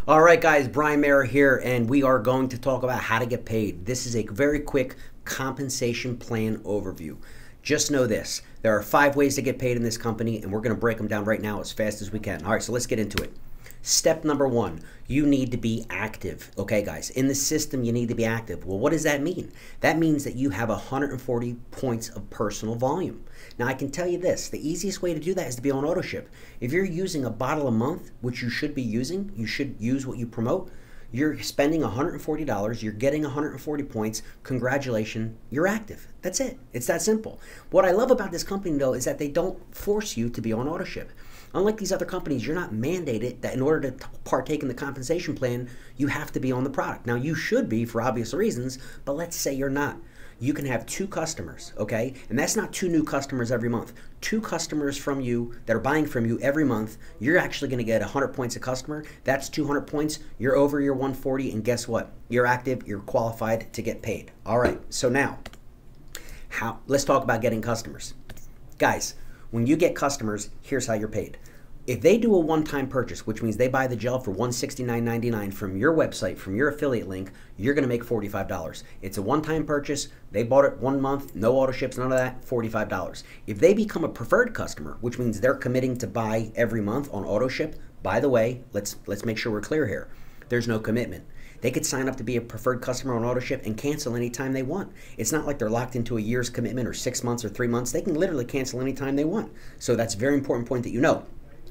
All right, guys, Brian Meara here, and we are going to talk about how to get paid. This is a very quick compensation plan overview. Just know this, there are 5 ways to get paid in this company, and we're going to break them down right now as fast as we can. All right, so let's get into it. Step number 1, you need to be active. Okay, guys, in the system, you need to be active. Well, what does that mean? That means that you have 140 points of personal volume. Now, I can tell you this, the easiest way to do that is to be on auto ship. If you're using a bottle a month, which you should be using, you should use what you promote, you're spending $140, you're getting 140 points, congratulations, you're active. That's it. It's that simple. What I love about this company, though, is that they don't force you to be on auto ship. Unlike these other companies, you're not mandated that in order to partake in the compensation plan, you have to be on the product. Now, you should be for obvious reasons, but let's say you're not. You can have 2 customers, okay? And that's not 2 new customers every month. 2 customers from you that are buying from you every month, you're actually gonna get 100 points a customer. That's 200 points. You're over your 140, and guess what? You're active, you're qualified to get paid. All right, so now, let's talk about getting customers. Guys, when you get customers, here's how you're paid. If they do a one-time purchase, which means they buy the gel for $169.99 from your website, from your affiliate link, you're going to make $45. It's a one-time purchase. They bought it 1 month, no auto ships, none of that, $45. If they become a preferred customer, which means they're committing to buy every month on auto ship, by the way, let's make sure we're clear here. There's no commitment. They could sign up to be a preferred customer on auto ship and cancel anytime they want. It's not like they're locked into a year's commitment or 6 months or 3 months. They can literally cancel anytime they want. So that's a very important point that you know.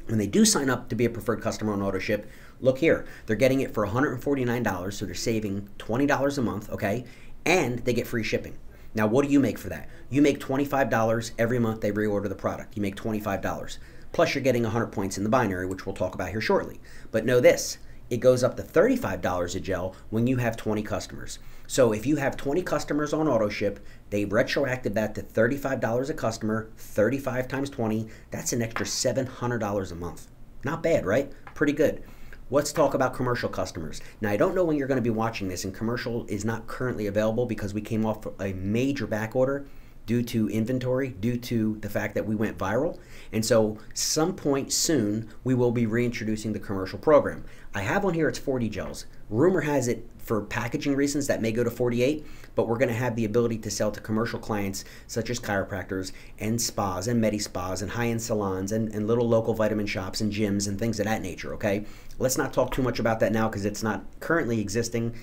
When they do sign up to be a preferred customer on auto ship, look here, they're getting it for $149, so they're saving $20 a month, okay? And they get free shipping. Now, what do you make for that? You make $25 every month they reorder the product. You make $25. Plus, you're getting 100 points in the binary, which we'll talk about here shortly. But know this, it goes up to $35 a gel when you have 20 customers. So if you have 20 customers on auto ship, they retroacted that to $35 a customer, 35 times 20, that's an extra $700 a month. Not bad, right? Pretty good. Let's talk about commercial customers. Now, I don't know when you're going to be watching this, and commercial is not currently available because we came off a major back order due to inventory, due to the fact that we went viral. And so some point soon, we will be reintroducing the commercial program. I have one here, it's 40 gels. Rumor has it for packaging reasons that may go to 48, but we're gonna have the ability to sell to commercial clients such as chiropractors and spas and medi-spas and high-end salons and little local vitamin shops and gyms and things of that nature, okay? Let's not talk too much about that now because it's not currently existing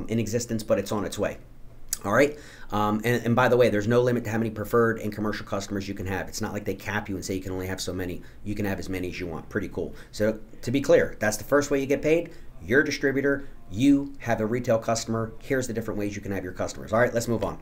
in existence, but it's on its way. All right, and by the way, there's no limit to how many preferred and commercial customers you can have. It's not like they cap you and say you can only have so many. You can have as many as you want. Pretty cool. So to be clear, that's the first way you get paid. You're a distributor. You have a retail customer. Here's the different ways you can have your customers. All right, let's move on.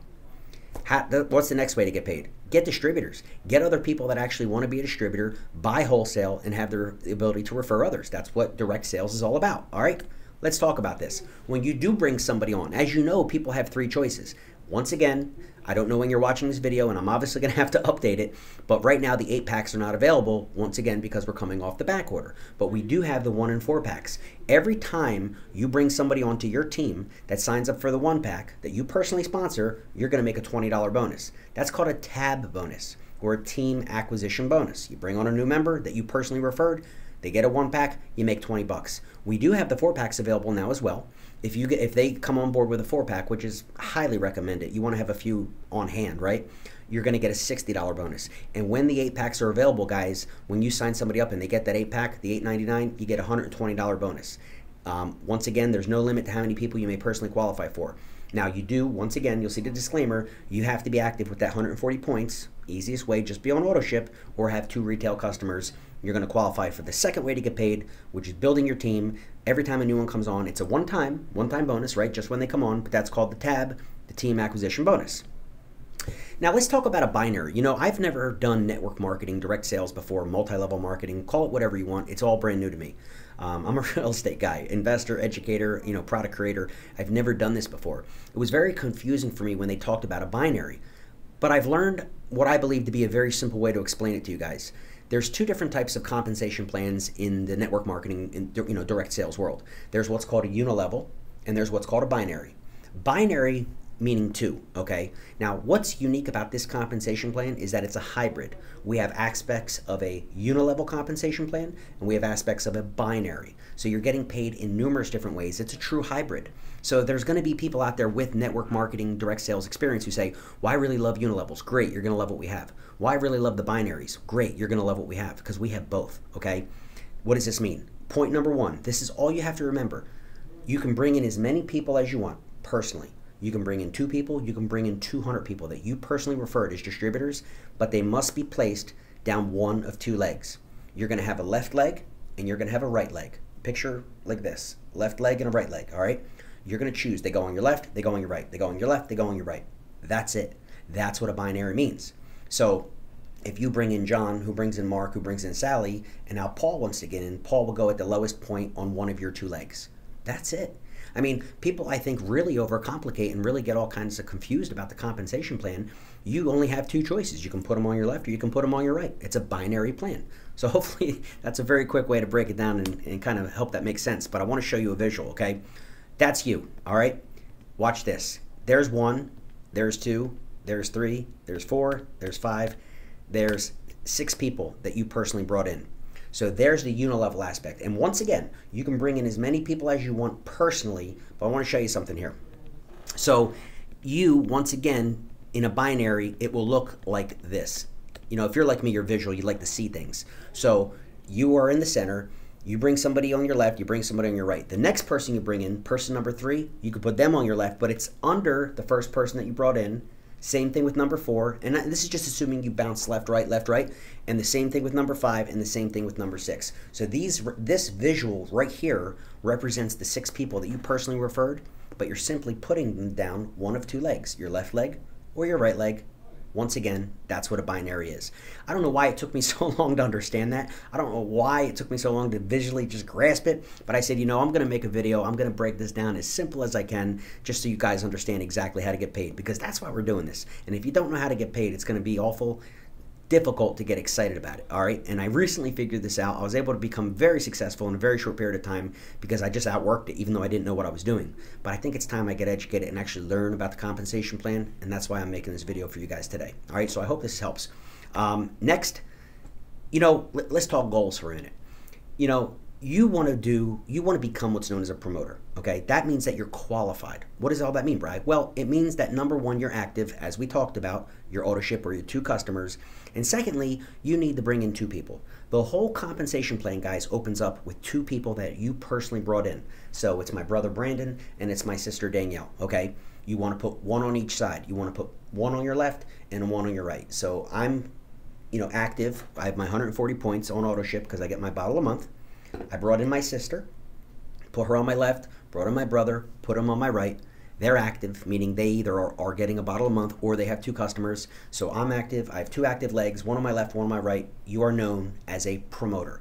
What's the next way to get paid? Get distributors. Get other people that actually want to be a distributor, buy wholesale, and have their ability to refer others. That's what direct sales is all about. All right. Let's talk about this. When you do bring somebody on, as you know, people have 3 choices. Once again, I don't know when you're watching this video, and I'm obviously going to have to update it, but right now the 8-packs are not available, once again, because we're coming off the back order. But we do have the 1 and 4-packs. Every time you bring somebody onto your team that signs up for the 1-pack that you personally sponsor, you're going to make a $20 bonus. That's called a TAB bonus, or a team acquisition bonus. You bring on a new member that you personally referred, they get a 1-pack, you make 20 bucks. We do have the 4-packs available now as well. If they come on board with a 4-pack, which is highly recommended, you want to have a few on hand, right? You're going to get a $60 bonus. And when the 8-packs are available, guys, when you sign somebody up and they get that 8-pack, the $8.99, you get a $120 bonus. Once again, there's no limit to how many people you may personally qualify for. Now, you do, once again, you'll see the disclaimer, you have to be active with that 140 points. Easiest way, just be on auto ship or have 2 retail customers. You're going to qualify for the second way to get paid, which is building your team. Every time a new one comes on, it's a one-time bonus, right? Just when they come on, but that's called the TAB, the team acquisition bonus. Now, let's talk about a binary. You know, I've never done network marketing, direct sales before, multi-level marketing, call it whatever you want. It's all brand new to me. I'm a real estate guy, investor, educator, you know, product creator. I've never done this before. It was very confusing for me when they talked about a binary. But I've learned what I believe to be a very simple way to explain it to you guys. There's 2 different types of compensation plans in the network marketing, direct sales world. There's what's called a unilevel, and there's what's called a binary. Binary meaning 2, okay? Now, what's unique about this compensation plan is that it's a hybrid. We have aspects of a unilevel compensation plan, and we have aspects of a binary. So you're getting paid in numerous different ways. It's a true hybrid. So there's going to be people out there with network marketing, direct sales experience who say, well, I really love unilevels. Great, you're going to love what we have. Well, I really love the binaries. Great, you're going to love what we have, because we have both, okay? What does this mean? Point number 1, this is all you have to remember. You can bring in as many people as you want personally. You can bring in 2 people, you can bring in 200 people that you personally referred as distributors, but they must be placed down one of 2 legs. You're going to have a left leg and you're going to have a right leg. Picture like this, left leg and a right leg, all right? You're going to choose. They go on your left, they go on your right. They go on your left, they go on your right. That's it. That's what a binary means. So if you bring in John, who brings in Mark, who brings in Sally, and now Paul wants to get in, Paul will go at the lowest point on one of your 2 legs. That's it. I mean, people, I think, really overcomplicate and really get all kinds of confused about the compensation plan. You only have 2 choices. You can put them on your left or you can put them on your right. It's a binary plan. So hopefully that's a very quick way to break it down and kind of help that make sense. But I want to show you a visual, okay? That's you, all right? Watch this. There's 1, there's 2, there's 3, there's 4, there's 5, there's 6 people that you personally brought in. So there's the unilevel aspect. And once again, you can bring in as many people as you want personally, but I want to show you something here. So you, once again, in a binary, it will look like this. You know, if you're like me, you're visual, you like to see things. So you are in the center, you bring somebody on your left, you bring somebody on your right. The next person you bring in, person number 3, you could put them on your left, but it's under the first person that you brought in. Same thing with number 4, and this is just assuming you bounce left, right, and the same thing with number 5, and the same thing with number 6. So this visual right here represents the 6 people that you personally referred, but you're simply putting them down one of 2 legs, your left leg or your right leg. Once again, that's what a binary is. I don't know why it took me so long to understand that. I don't know why it took me so long to visually just grasp it, but I said, you know, I'm going to make a video. I'm going to break this down as simple as I can just so you guys understand exactly how to get paid, because that's why we're doing this. And if you don't know how to get paid, it's going to be awful difficult to get excited about it, all right? And I recently figured this out. I was able to become very successful in a very short period of time because I just outworked it, even though I didn't know what I was doing. But I think it's time I get educated and actually learn about the compensation plan, and that's why I'm making this video for you guys today. All right, so I hope this helps. Next, you know, let's talk goals for a minute. You know, you want to become what's known as a promoter, okay? That means that you're qualified. What does all that mean, Brad? Well, it means that number 1, you're active, as we talked about, your auto ship or your 2 customers. And secondly, you need to bring in 2 people. The whole compensation plan, guys, opens up with 2 people that you personally brought in. So it's my brother Brandon and it's my sister Danielle, okay? You want to put 1 on each side. You want to put 1 on your left and 1 on your right. So I'm, you know, active. I have my 140 points on auto ship because I get my bottle a month. I brought in my sister, put her on my left, brought in my brother, put him on my right. They're active, meaning they either are getting a bottle a month or they have 2 customers. So I'm active. I have 2 active legs, 1 on my left, 1 on my right. You are known as a promoter.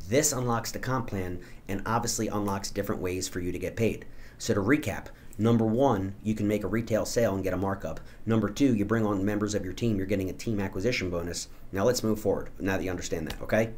This unlocks the comp plan and obviously unlocks different ways for you to get paid. So to recap, number 1, you can make a retail sale and get a markup. Number 2, you bring on members of your team. You're getting a team acquisition bonus. Now let's move forward now that you understand that, okay?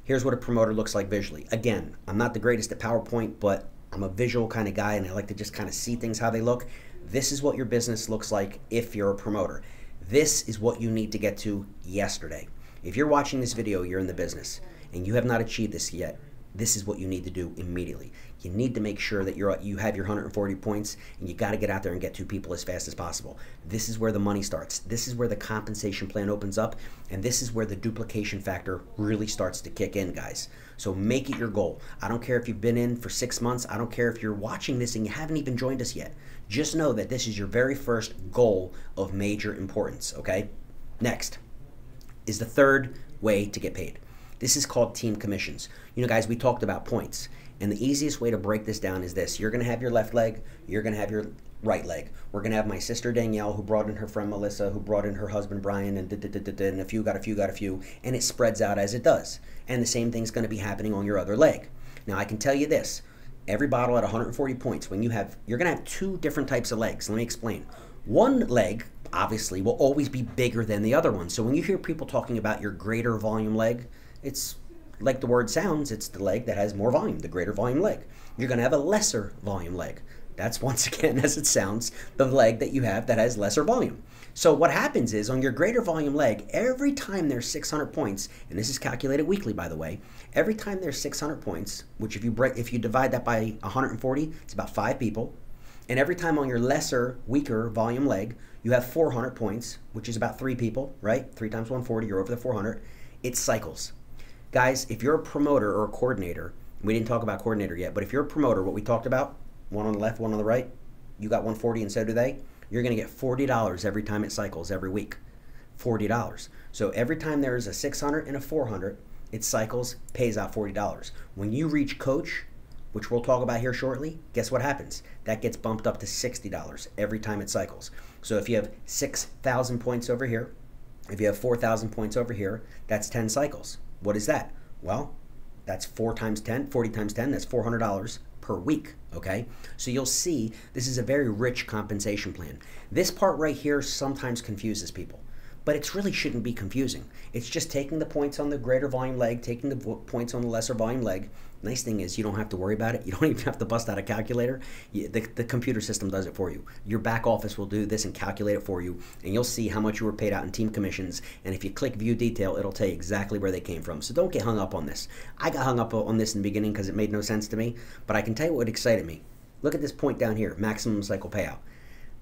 Here's what a promoter looks like visually. Again, I'm not the greatest at PowerPoint, but I'm a visual kind of guy and I like to just kind of see things how they look. This is what your business looks like if you're a promoter. This is what you need to get to yesterday. If you're watching this video, you're in the business and you have not achieved this yet, this is what you need to do immediately. You need to make sure that you have your 140 points and you got to get out there and get 2 people as fast as possible. This is where the money starts. This is where the compensation plan opens up, and this is where the duplication factor really starts to kick in, guys. So make it your goal. I don't care if you've been in for 6 months. I don't care if you're watching this and you haven't even joined us yet. Just know that this is your very first goal of major importance, okay? Next is the 3rd way to get paid. This is called team commissions. You know, guys, we talked about points. And the easiest way to break this down is this. You're going to have your left leg. You're going to have your right leg. We're going to have my sister Danielle, who brought in her friend Melissa, who brought in her husband Brian, and a few got a few, got a few. And it spreads out as it does. And the same thing's going to be happening on your other leg. Now, I can tell you this. Every bottle at 140 points, you're going to have 2 different types of legs. Let me explain. One leg, obviously, will always be bigger than the other one. So when you hear people talking about your greater volume leg, it's like the word sounds, it's the leg that has more volume, the greater volume leg. You're going to have a lesser volume leg. That's once again, as it sounds, the leg that you have that has lesser volume. So what happens is on your greater volume leg, every time there's 600 points, and this is calculated weekly, by the way, every time there's 600 points, which if you divide that by 140, it's about 5 people. And every time on your lesser, weaker volume leg, you have 400 points, which is about 3 people, right? 3 times 140, you're over the 400. It cycles. Guys, if you're a promoter or a coordinator, we didn't talk about coordinator yet, but if you're a promoter, what we talked about, one on the left, one on the right, you got 140 and so do they, you're going to get $40 every time it cycles every week. $40. So every time there is a 600 and a 400, it cycles, pays out $40. When you reach coach, which we'll talk about here shortly, guess what happens? That gets bumped up to $60 every time it cycles. So if you have 6,000 points over here, if you have 4,000 points over here, that's 10 cycles. What is that? Well, that's 4 times 10, 40 times 10, that's $400 per week, okay? So you'll see this is a very rich compensation plan. This part right here sometimes confuses people, but it really shouldn't be confusing. It's just taking the points on the greater volume leg, taking the points on the lesser volume leg. Nice thing is you don't have to worry about it. You don't even have to bust out a calculator. The computer system does it for you. Your back office will do this and calculate it for you, and you'll see how much you were paid out in team commissions. And if you click view detail, it'll tell you exactly where they came from. So don't get hung up on this. I got hung up on this in the beginning because it made no sense to me, but I can tell you what excited me. Look at this point down here, maximum cycle payout.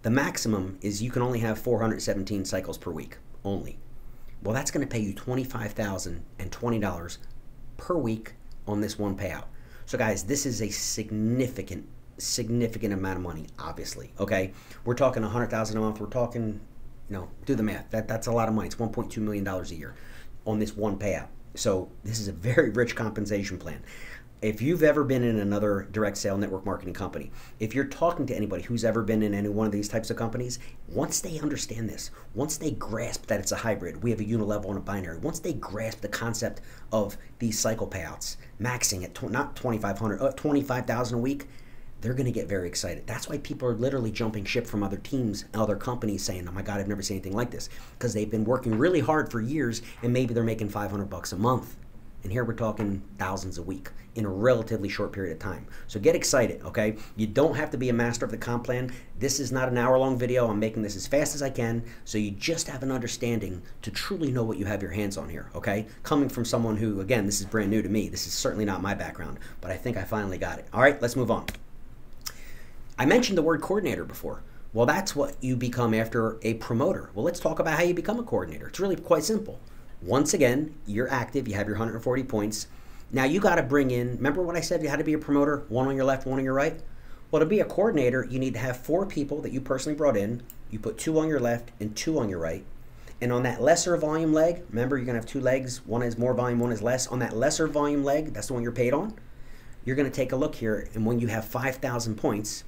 The maximum is you can only have 417 cycles per week, only. Well, that's going to pay you $25,020 per week on this one payout. So guys, this is a significant amount of money, obviously, okay? We're talking $100,000 a month. We're talking, do the math. That's a lot of money. It's $1.2 million a year on this one payout. So this is a very rich compensation plan. If you've ever been in another direct sale network marketing company, if you're talking to anybody who's ever been in any one of these types of companies, once they understand this, once they grasp that it's a hybrid, we have a unilevel and a binary, once they grasp the concept of these cycle payouts, maxing at not 2,500, 25,000 a week, they're going to get very excited. That's why people are literally jumping ship from other teams and other companies saying, oh my God, I've never seen anything like this, because they've been working really hard for years and maybe they're making $500 a month. And here we're talking thousands a week in a relatively short period of time. So get excited, okay? You don't have to be a master of the comp plan. This is not an hour-long video. I'm making this as fast as I can so you just have an understanding to truly know what you have your hands on here, okay? Coming from someone who, again, this is brand new to me. This is certainly not my background, but I think I finally got it. All right, let's move on. I mentioned the word coordinator before. Well, that's what you become after a promoter. Well, let's talk about how you become a coordinator. It's really quite simple. Once again, you're active, you have your 140 points. Now you got to bring in, remember what I said, you had to be a promoter, one on your left, one on your right? Well, to be a coordinator, you need to have 4 people that you personally brought in. You put 2 on your left and 2 on your right. And on that lesser volume leg, remember you're going to have 2 legs, one is more volume, one is less. On that lesser volume leg, that's the one you're paid on, you're going to take a look here, and when you have 5,000 points,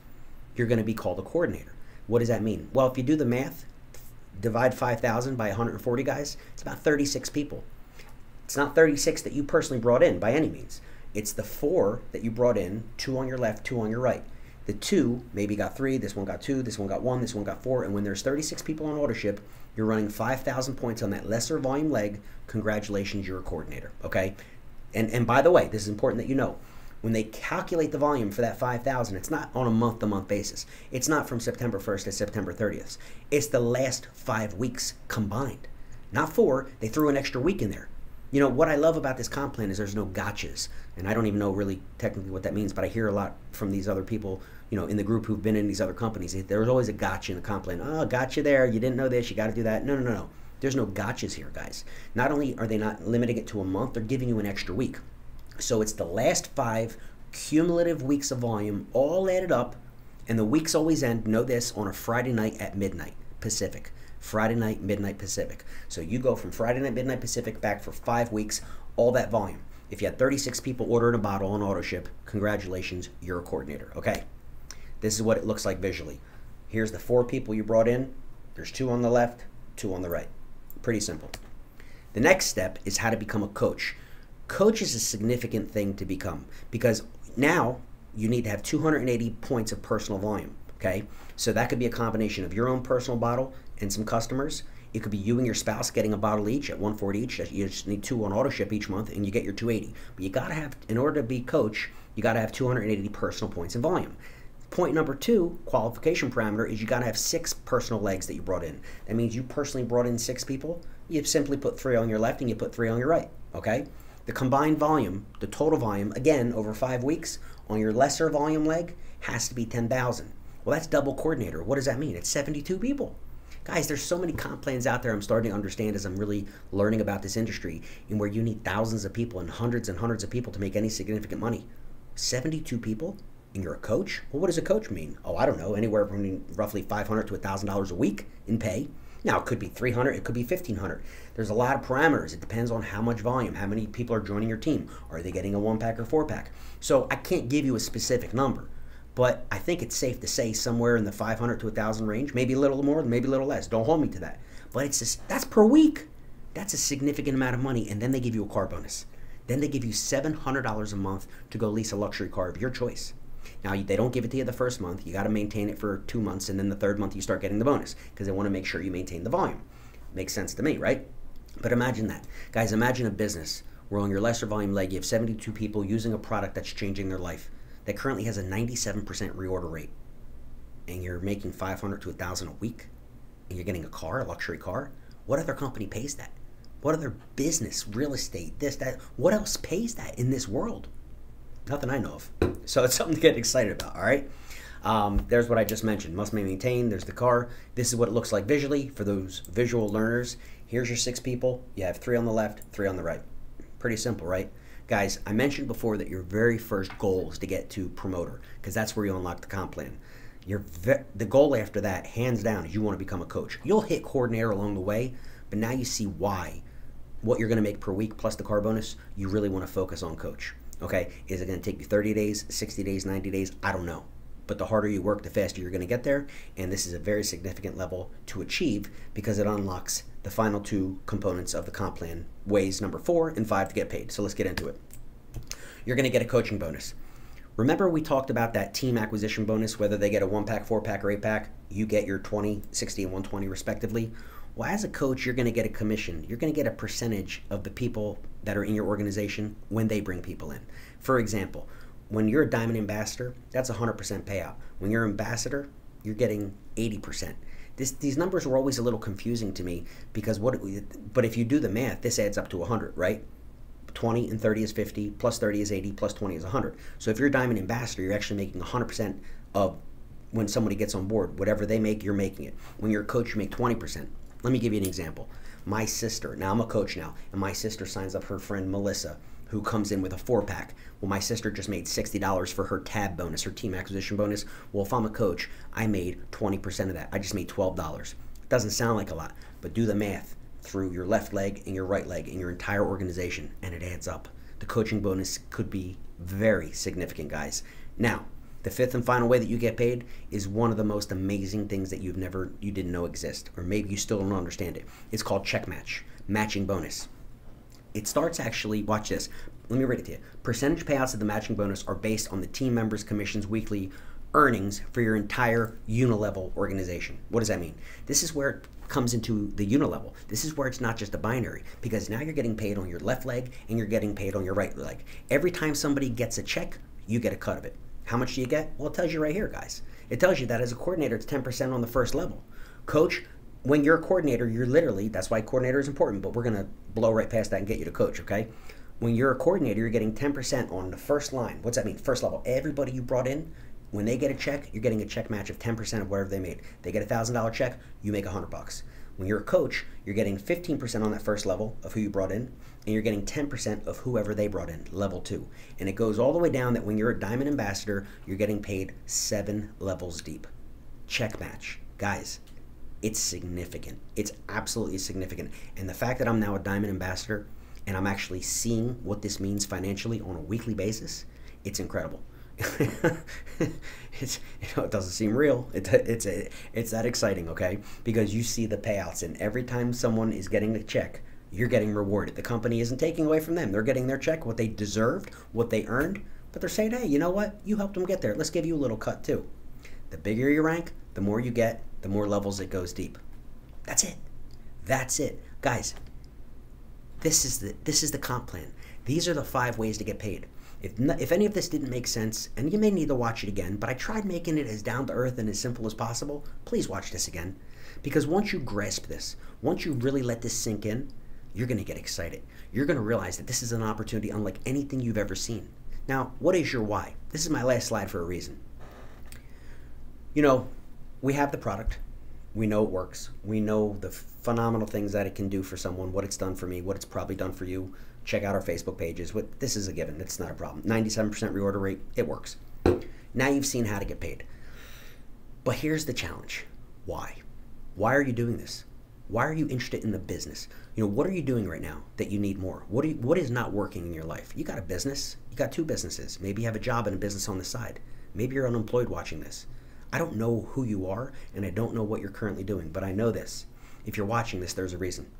you're going to be called a coordinator. What does that mean? Well, if you do the math, divide 5,000 by 140 guys, it's about 36 people. It's not 36 that you personally brought in by any means. It's the 4 that you brought in, 2 on your left, 2 on your right. The 2 maybe got 3, this one got 2, this one got 1, this one got 4, and when there's 36 people on autoship, you're running 5,000 points on that lesser volume leg. Congratulations, you're a coordinator, okay? And by the way, this is important that you know, when they calculate the volume for that 5,000, it's not on a month-to-month basis. It's not from September 1st to September 30th. It's the last 5 weeks combined. Not 4, they threw an extra week in there. You know, what I love about this comp plan is there's no gotchas. And I don't even know really technically what that means, but I hear a lot from these other people, in the group who've been in these other companies. There's always a gotcha in the comp plan. Oh, gotcha there, you didn't know this, you got to do that. No. There's no gotchas here, guys. Not only are they not limiting it to a month, they're giving you an extra week. So it's the last 5 cumulative weeks of volume all added up, and the weeks always end, know this, on a Friday night at midnight Pacific. Friday night, midnight Pacific. So you go from Friday night, midnight Pacific back for 5 weeks, all that volume. If you had 36 people ordering a bottle on autoship, congratulations, you're a coordinator, okay? This is what it looks like visually. Here's the 4 people you brought in. There's 2 on the left, 2 on the right. Pretty simple. The next step is how to become a coach. Coach is a significant thing to become because now you need to have 280 points of personal volume, okay? So that could be a combination of your own personal bottle and some customers. It could be you and your spouse getting a bottle each at 140 each. You just need 2 on auto ship each month and you get your 280. But you gotta have, in order to be coach, you gotta have 280 personal points in volume. Point number 2, qualification parameter, is you got to have 6 personal legs that you brought in. That means you personally brought in 6 people. You simply put 3 on your left and you put 3 on your right, okay? The combined volume, the total volume, again, over 5 weeks, on your lesser volume leg, has to be 10,000. Well, that's double coordinator. What does that mean? It's 72 people. Guys, there's so many comp plans out there I'm starting to understand as I'm really learning about this industry, and where you need thousands of people and hundreds of people to make any significant money. 72 people? And you're a coach? Well, what does a coach mean? Oh, I don't know, anywhere from roughly $500 to $1,000 a week in pay. Now, it could be $300, it could be $1,500. There's a lot of parameters. It depends on how much volume, how many people are joining your team. Are they getting a 1-pack or 4-pack? So I can't give you a specific number, but I think it's safe to say somewhere in the 500 to 1,000 range, maybe a little more, maybe a little less. Don't hold me to that. But it's just, that's per week. That's a significant amount of money, and then they give you a car bonus. Then they give you $700 a month to go lease a luxury car of your choice. Now, they don't give it to you the first month. You got to maintain it for 2 months, and then the 3rd month you start getting the bonus because they want to make sure you maintain the volume. Makes sense to me, right? But imagine that. Guys, imagine a business where on your lesser volume leg you have 72 people using a product that's changing their life, that currently has a 97% reorder rate, and you're making $500 to $1,000 a week, and you're getting a car, a luxury car. What other company pays that? What other business, real estate, this, that, what else pays that in this world? Nothing I know of. So it's something to get excited about, all right? There's what I just mentioned. Must be maintained. There's the car. This is what it looks like visually for those visual learners. Here's your 6 people. You have 3 on the left, 3 on the right. Pretty simple, right? Guys, I mentioned before that your very first goal is to get to promoter, because that's where you unlock the comp plan. The goal after that, hands down, is you want to become a coach. You'll hit coordinator along the way, but now you see why. What you're going to make per week plus the car bonus, you really want to focus on coach. Okay, is it going to take you 30 days, 60 days, 90 days? I don't know. But the harder you work, the faster you're going to get there. And this is a very significant level to achieve because it unlocks the final 2 components of the comp plan, ways number 4 and 5 to get paid. So let's get into it. You're going to get a coaching bonus. Remember we talked about that team acquisition bonus, whether they get a 1-pack, 4-pack, or 8-pack, you get your 20, 60, and 120 respectively. Well, as a coach, you're going to get a commission. You're going to get a percentage of the people that are in your organization when they bring people in. For example, when you're a Diamond Ambassador, that's 100% payout. When you're an ambassador, you're getting 80%. These numbers were always a little confusing to me because but if you do the math, this adds up to 100, right? 20 and 30 is 50, plus 30 is 80, plus 20 is 100. So if you're a Diamond Ambassador, you're actually making 100% of when somebody gets on board. Whatever they make, you're making it. When you're a coach, you make 20%. Let me give you an example. My sister, now I'm a coach now, and my sister signs up her friend Melissa, who comes in with a 4-pack. Well, my sister just made $60 for her tab bonus, her team acquisition bonus. Well, if I'm a coach, I made 20% of that. I just made $12. Doesn't sound like a lot, but do the math through your left leg and your right leg and your entire organization, and it adds up. The coaching bonus could be very significant, guys. Now, the 5th and final way that you get paid is one of the most amazing things that you didn't know exist, or maybe you still don't understand it. It's called check match, matching bonus. It starts actually, watch this, let me read it to you. Percentage payouts of the matching bonus are based on the team members' commission's weekly earnings for your entire unilevel organization. What does that mean? This is where it comes into the unilevel. This is where it's not just a binary, because now you're getting paid on your left leg and you're getting paid on your right leg. Every time somebody gets a check, you get a cut of it. How much do you get? Well, it tells you right here, guys. It tells you that as a coordinator, it's 10% on the first level. Coach, when you're a coordinator, you're literally, that's why coordinator is important, but we're going to blow right past that and get you to coach, okay? When you're a coordinator, you're getting 10% on the first line. What's that mean? First level. Everybody you brought in, when they get a check, you're getting a check match of 10% of whatever they made. They get a $1,000 check, you make $100. When you're a coach, you're getting 15% on that first level of who you brought in, and you're getting 10% of whoever they brought in, level 2. And it goes all the way down that when you're a Diamond Ambassador, you're getting paid 7 levels deep. Check match. Guys, it's significant. It's absolutely significant. And the fact that I'm now a Diamond Ambassador and I'm actually seeing what this means financially on a weekly basis, it's incredible. It doesn't seem real. It's that exciting, okay? Because you see the payouts, and every time someone is getting a check, you're getting rewarded. The company isn't taking away from them. They're getting their check, what they deserved, what they earned, but they're saying, hey, you know what? You helped them get there. Let's give you a little cut too. The bigger your rank, the more you get, the more levels it goes deep. That's it. That's it. Guys, this is the comp plan. These are the 5 ways to get paid. If any of this didn't make sense, and you may need to watch it again, but I tried making it as down to earth and as simple as possible, please watch this again. Because once you grasp this, once you really let this sink in, you're going to get excited. You're going to realize that this is an opportunity unlike anything you've ever seen. Now, what is your why? This is my last slide for a reason. You know, we have the product. We know it works. We know the phenomenal things that it can do for someone, what it's done for me, what it's probably done for you. Check out our Facebook pages. This is a given. It's not a problem. 97% reorder rate. It works. Now you've seen how to get paid. But here's the challenge. Why? Why are you doing this? Why are you interested in the business? You know, what are you doing right now that you need more? What is not working in your life? You got a business. You got 2 businesses. Maybe you have a job and a business on the side. Maybe you're unemployed watching this. I don't know who you are, and I don't know what you're currently doing, but I know this. If you're watching this, there's a reason.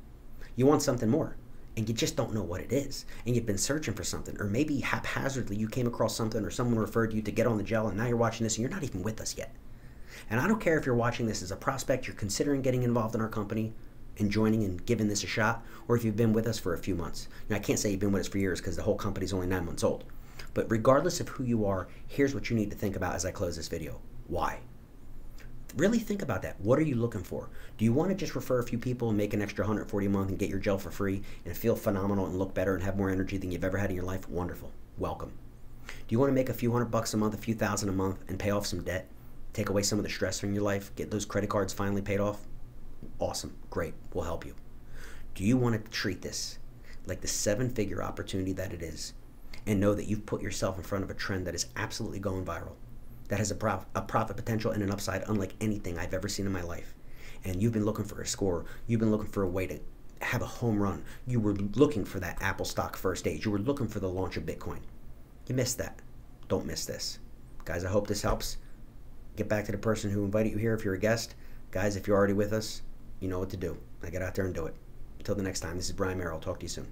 You want something more, and you just don't know what it is, and you've been searching for something, or maybe haphazardly you came across something, or someone referred you to get on the gel, and now you're watching this, and you're not even with us yet. And I don't care if you're watching this as a prospect, you're considering getting involved in our company, and joining and giving this a shot, or if you've been with us for a few months. Now, I can't say you've been with us for years because the whole company's only 9 months old. But regardless of who you are, here's what you need to think about as I close this video. Why? Really think about that. What are you looking for? Do you want to just refer a few people and make an extra $140 a month and get your gel for free and feel phenomenal and look better and have more energy than you've ever had in your life? Wonderful. Welcome. Do you want to make a few $100 a month, a few thousand a month, and pay off some debt? Take away some of the stress from your life? Get those credit cards finally paid off? Awesome. Great. We'll help you. Do you want to treat this like the 7-figure opportunity that it is and know that you've put yourself in front of a trend that is absolutely going viral, that has a profit potential and an upside unlike anything I've ever seen in my life? And you've been looking for a score. You've been looking for a way to have a home run. You were looking for that Apple stock first stage. You were looking for the launch of Bitcoin. You missed that. Don't miss this. Guys, I hope this helps. Get back to the person who invited you here if you're a guest. Guys, if you're already with us, you know what to do. Now get out there and do it. Until the next time, this is Brian Meara. I'll talk to you soon.